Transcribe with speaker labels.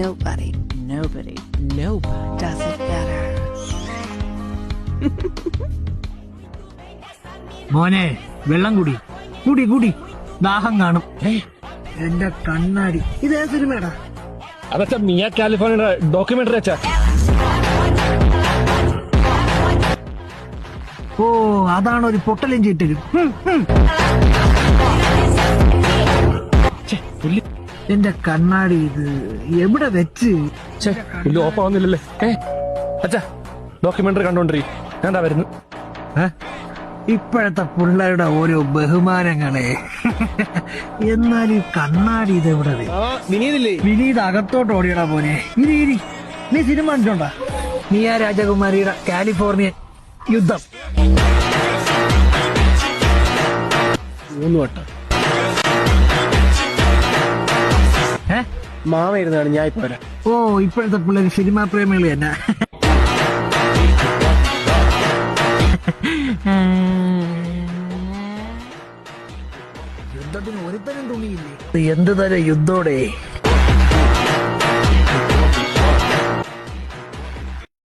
Speaker 1: Nobody does it better.
Speaker 2: മോനെ വെള്ളം കുടി കുടി കുടി ദാഹം കാണും. എന്റെ കണ്ണാടി ഇതേ സിനിമേടാ.
Speaker 3: അതച്ഛാ മിയ കാലിഫോർണിയുടെ ഡോക്യുമെന്ററി അച്ഛാ.
Speaker 2: ഓ അതാണ് ഒരു പൊട്ടലും ചീറ്റലും. എന്റെ കണ്ണാടി ഇത് എവിടെ വെച്ച്
Speaker 3: പുല്ല് ഓപ്പാവുന്നില്ലല്ലേ? അച്ഛാ ഡോക്യുമെന്ററി കണ്ടോണ്ടിരി, ഞാൻ വരുന്നു.
Speaker 2: ഇപ്പോഴത്തെ പിള്ളേരുടെ ഓരോ ബഹുമാനങ്ങളെ. എന്നാൽ ഈ കണ്ണാടി ഇത് എവിടെ? വിനീത് അകത്തോട്ട് ഓടിയടാ പോനെ. ഇരി നീ സിനിമ കണ്ടിട്ടുണ്ടാ? മിയ രാജകുമാരിയുടെ കാലിഫോർണിയൻ യുദ്ധം.
Speaker 3: 3 വട്ടം മാമ ഇരുന്നാണ് ഞാൻ ഇപ്പൊ.
Speaker 2: ഓ ഇപ്പോഴത്തെ പിള്ളേർ സിനിമാ പ്രേമികൾ തന്നെ. യുദ്ധത്തിന് ഒരുത്തനും തുണിയില്ലേ? എന്ത് തരം യുദ്ധോടെ?